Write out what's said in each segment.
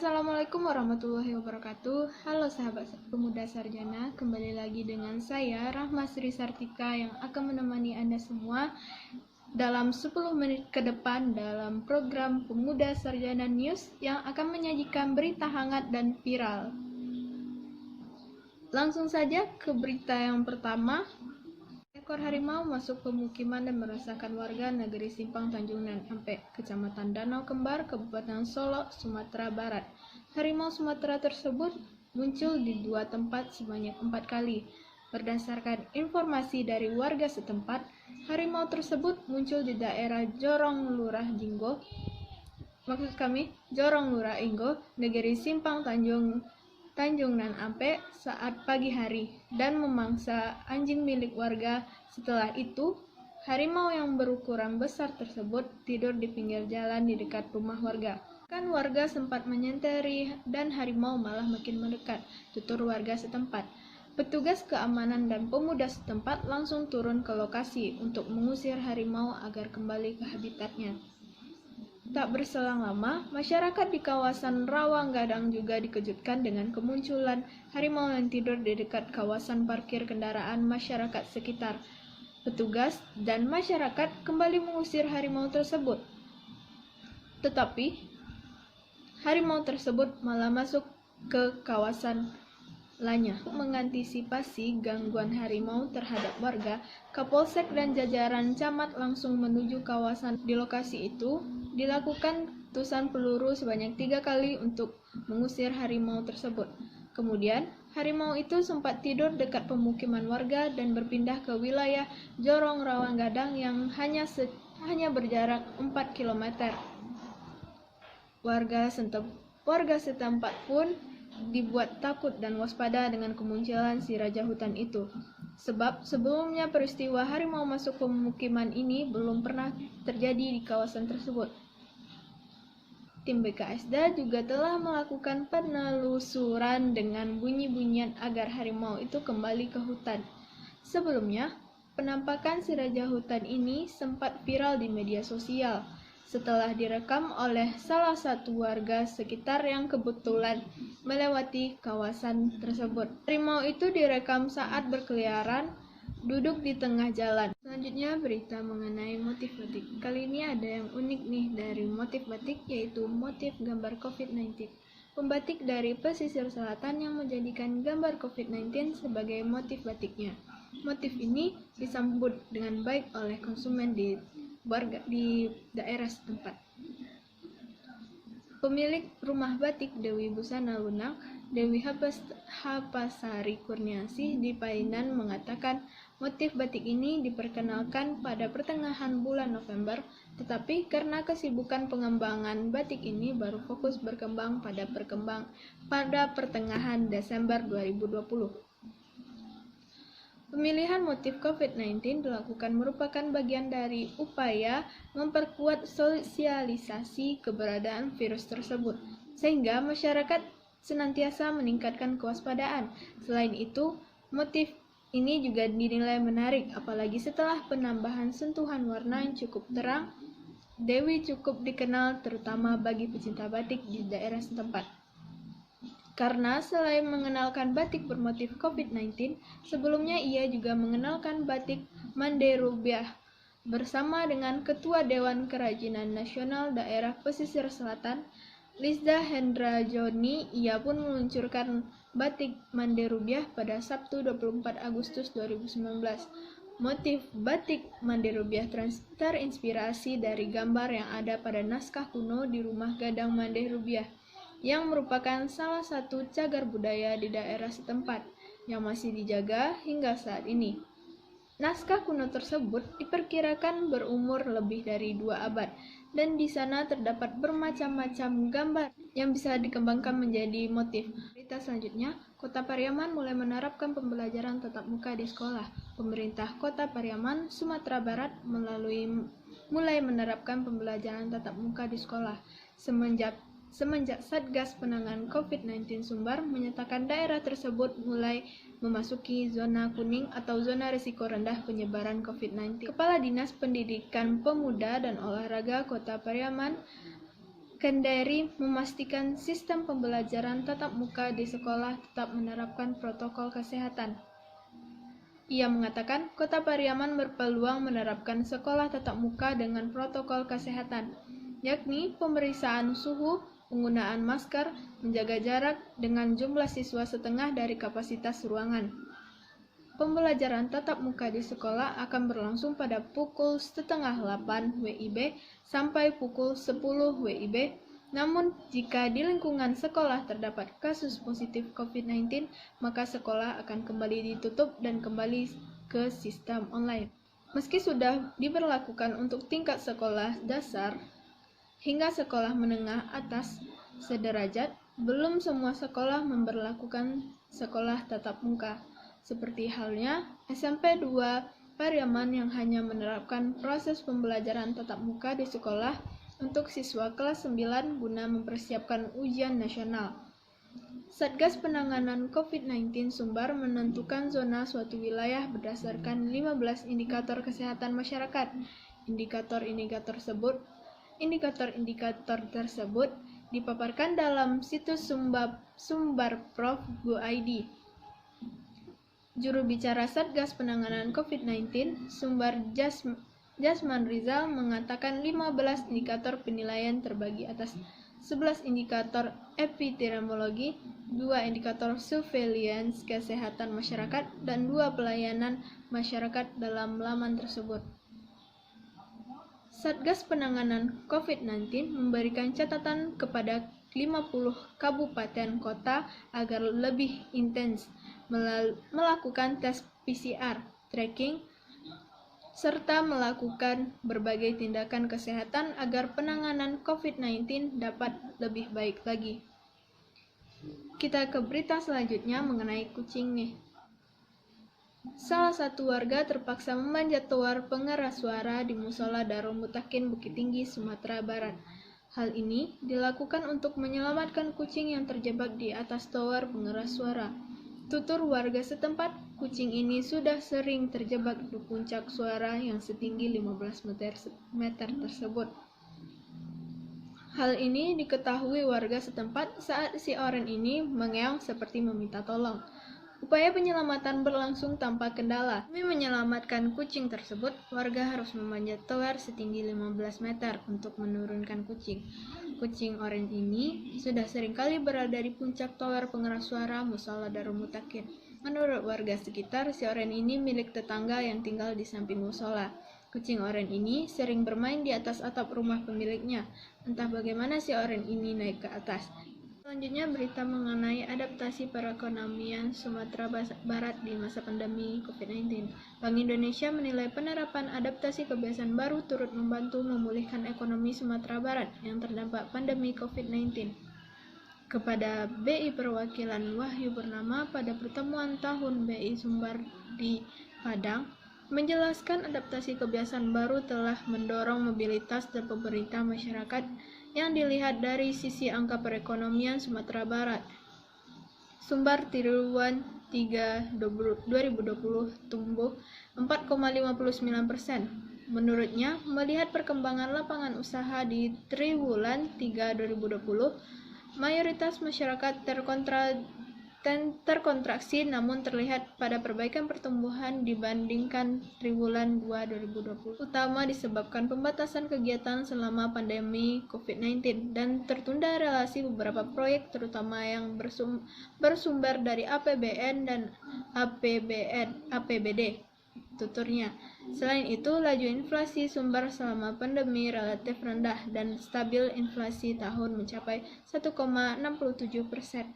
Assalamualaikum warahmatullahi wabarakatuh. Halo sahabat pemuda sarjana, kembali lagi dengan saya Rahma Sri Sartika yang akan menemani Anda semua dalam 10 menit ke depan dalam program Pemuda Sarjana News yang akan menyajikan berita hangat dan viral. Langsung saja ke berita yang pertama. Ekor harimau masuk pemukiman dan meresahkan warga negeri Simpang Tanjung Nan Ampe, Kecamatan Danau Kembar, Kabupaten Solok, Sumatera Barat. Harimau Sumatera tersebut muncul di dua tempat sebanyak 4 kali. Berdasarkan informasi dari warga setempat, harimau tersebut muncul di daerah Jorong Lurah Inggo, negeri Simpang Tanjung Nan Ampe saat pagi hari dan memangsa anjing milik warga. Setelah itu, harimau yang berukuran besar tersebut tidur di pinggir jalan di dekat rumah warga. Kan warga sempat menyenteri dan harimau malah makin mendekat, tutur warga setempat. Petugas keamanan dan pemuda setempat langsung turun ke lokasi untuk mengusir harimau agar kembali ke habitatnya. Tak berselang lama, masyarakat di kawasan Rawanggadang juga dikejutkan dengan kemunculan harimau yang tidur di dekat kawasan parkir kendaraan masyarakat sekitar. Petugas dan masyarakat kembali mengusir harimau tersebut. Tetapi, harimau tersebut malah masuk ke kawasan lainnya. Untuk mengantisipasi gangguan harimau terhadap warga, Kapolsek dan jajaran camat langsung menuju kawasan. Di lokasi itu dilakukan letusan peluru sebanyak 3 kali untuk mengusir harimau tersebut. Kemudian, harimau itu sempat tidur dekat pemukiman warga dan berpindah ke wilayah Jorong Rawanggadang yang hanya berjarak 4 km. Warga setempat pun dibuat takut dan waspada dengan kemunculan si raja hutan itu. Sebab sebelumnya peristiwa harimau masuk pemukiman ini belum pernah terjadi di kawasan tersebut. Tim BKSDA juga telah melakukan penelusuran dengan bunyi-bunyian agar harimau itu kembali ke hutan. Sebelumnya, penampakan si raja hutan ini sempat viral di media sosial setelah direkam oleh salah satu warga sekitar yang kebetulan melewati kawasan tersebut. Harimau itu direkam saat berkeliaran duduk di tengah jalan. Selanjutnya berita mengenai motif batik. Kali ini ada yang unik nih dari motif batik, yaitu motif gambar COVID-19. Pembatik dari pesisir selatan yang menjadikan gambar COVID-19 sebagai motif batiknya. Motif ini disambut dengan baik oleh konsumen di daerah setempat. Pemilik rumah batik Dewi Busana Lunang, Dewi Hapasari Kurniasih di Painan mengatakan motif batik ini diperkenalkan pada pertengahan bulan November, tetapi karena kesibukan pengembangan batik ini baru fokus berkembang pada pertengahan Desember 2020. Pemilihan motif COVID-19 dilakukan merupakan bagian dari upaya memperkuat sosialisasi keberadaan virus tersebut, sehingga masyarakat senantiasa meningkatkan kewaspadaan. Selain itu, motif ini juga dinilai menarik, apalagi setelah penambahan sentuhan warna yang cukup terang. Dewi cukup dikenal terutama bagi pecinta batik di daerah setempat. Karena selain mengenalkan batik bermotif COVID-19, sebelumnya ia juga mengenalkan batik Mande Rubiah. Bersama dengan Ketua Dewan Kerajinan Nasional Daerah Pesisir Selatan, Lizda Hendra Joni, ia pun meluncurkan batik Mande Rubiah pada Sabtu 24 Agustus 2019. Motif batik Mande Rubiah terinspirasi dari gambar yang ada pada naskah kuno di rumah gadang Mande Rubiah, yang merupakan salah satu cagar budaya di daerah setempat yang masih dijaga hingga saat ini. Naskah kuno tersebut diperkirakan berumur lebih dari 2 abad, dan di sana terdapat bermacam-macam gambar yang bisa dikembangkan menjadi motif. Berita selanjutnya, Kota Pariaman mulai menerapkan pembelajaran tatap muka di sekolah. Pemerintah Kota Pariaman, Sumatera Barat mulai menerapkan pembelajaran tatap muka di sekolah. Semenjak Satgas Penanganan COVID-19 Sumbar menyatakan daerah tersebut mulai memasuki zona kuning atau zona risiko rendah penyebaran COVID-19. Kepala Dinas Pendidikan Pemuda dan Olahraga Kota Pariaman, Kendari memastikan sistem pembelajaran tatap muka di sekolah tetap menerapkan protokol kesehatan. Ia mengatakan Kota Pariaman berpeluang menerapkan sekolah tatap muka dengan protokol kesehatan, yakni pemeriksaan suhu, penggunaan masker, menjaga jarak dengan jumlah siswa setengah dari kapasitas ruangan. Pembelajaran tatap muka di sekolah akan berlangsung pada pukul 7:30 WIB sampai pukul 10 WIB. Namun, jika di lingkungan sekolah terdapat kasus positif COVID-19, maka sekolah akan kembali ditutup dan kembali ke sistem online. Meski sudah diberlakukan untuk tingkat sekolah dasar hingga sekolah menengah atas sederajat, belum semua sekolah memberlakukan sekolah tatap muka. Seperti halnya SMP 2 Pariaman yang hanya menerapkan proses pembelajaran tatap muka di sekolah untuk siswa kelas 9 guna mempersiapkan ujian nasional. Satgas Penanganan COVID-19 Sumbar menentukan zona suatu wilayah berdasarkan 15 indikator kesehatan masyarakat. Indikator-indikator tersebut dipaparkan dalam situs sumbarprof.go.id. Juru bicara Satgas Penanganan COVID-19, Sumbar Jasman Rizal mengatakan 15 indikator penilaian terbagi atas 11 indikator epidemiologi, 2 indikator surveillance kesehatan masyarakat, dan 2 pelayanan masyarakat dalam laman tersebut. Satgas Penanganan COVID-19 memberikan catatan kepada 50 kabupaten kota agar lebih intens melakukan tes PCR, tracking, serta melakukan berbagai tindakan kesehatan agar penanganan COVID-19 dapat lebih baik lagi. Kita ke berita selanjutnya mengenai kucing nih. Salah satu warga terpaksa memanjat tower pengeras suara di Musola Darul Mutakin Bukit Tinggi, Sumatera Barat. Hal ini dilakukan untuk menyelamatkan kucing yang terjebak di atas tower pengeras suara. Tutur warga setempat, kucing ini sudah sering terjebak di puncak suara yang setinggi 15 meter tersebut. Hal ini diketahui warga setempat saat si oranye ini mengeong seperti meminta tolong. Upaya penyelamatan berlangsung tanpa kendala. Demi menyelamatkan kucing tersebut, warga harus memanjat tower setinggi 15 meter untuk menurunkan kucing. Kucing oranye ini sudah seringkali berada di puncak tower pengeras suara Musola Darul Mutakin. Menurut warga sekitar, si oranye ini milik tetangga yang tinggal di samping musola. Kucing oranye ini sering bermain di atas atap rumah pemiliknya. Entah bagaimana si oranye ini naik ke atas. Selanjutnya berita mengenai adaptasi perekonomian Sumatera Barat di masa pandemi COVID-19. Bank Indonesia menilai penerapan adaptasi kebiasaan baru turut membantu memulihkan ekonomi Sumatera Barat yang terdampak pandemi COVID-19. Kepada BI Perwakilan Wahyu Purnama pada pertemuan tahun BI Sumbar di Padang, menjelaskan adaptasi kebiasaan baru telah mendorong mobilitas dan pemerintah masyarakat yang dilihat dari sisi angka perekonomian Sumatera Barat. Sumbar triwulan 3 2020 tumbuh 4,59%. Menurutnya, melihat perkembangan lapangan usaha di triwulan 3 2020, mayoritas masyarakat terkontraksi namun terlihat pada perbaikan pertumbuhan dibandingkan triwulan 2 2020, utama disebabkan pembatasan kegiatan selama pandemi COVID-19 dan tertunda relasi beberapa proyek terutama yang bersumber dari APBN dan APBD. Tuturnya. Selain itu, laju inflasi Sumbar selama pandemi relatif rendah dan stabil inflasi tahun mencapai 1,67%.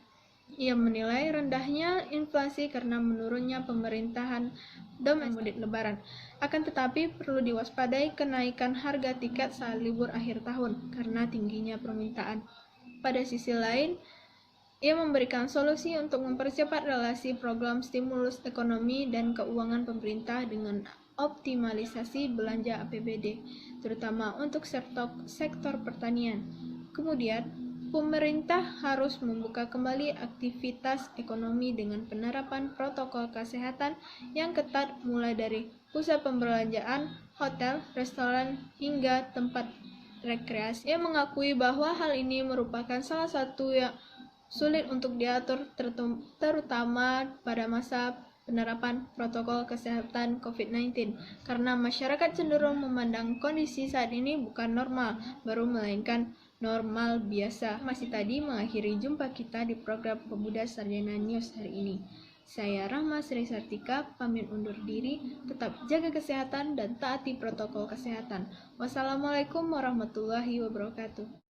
Ia menilai rendahnya inflasi karena menurunnya pemerintahan domestik lebaran. Akan tetapi perlu diwaspadai kenaikan harga tiket saat libur akhir tahun karena tingginya permintaan. Pada sisi lain, ia memberikan solusi untuk mempercepat relasi program stimulus ekonomi dan keuangan pemerintah dengan optimalisasi belanja APBD, terutama untuk sektor pertanian. Kemudian, pemerintah harus membuka kembali aktivitas ekonomi dengan penerapan protokol kesehatan yang ketat mulai dari pusat perbelanjaan, hotel, restoran, hingga tempat rekreasi. Ia mengakui bahwa hal ini merupakan salah satu yang sulit untuk diatur, terutama pada masa penerapan protokol kesehatan COVID-19, karena masyarakat cenderung memandang kondisi saat ini bukan normal baru, melainkan normal biasa. Masih tadi mengakhiri jumpa kita di program Pemuda Sarjana News hari ini. Saya Rahma Sri Sartika, pamit undur diri, tetap jaga kesehatan dan taati protokol kesehatan. Wassalamualaikum warahmatullahi wabarakatuh.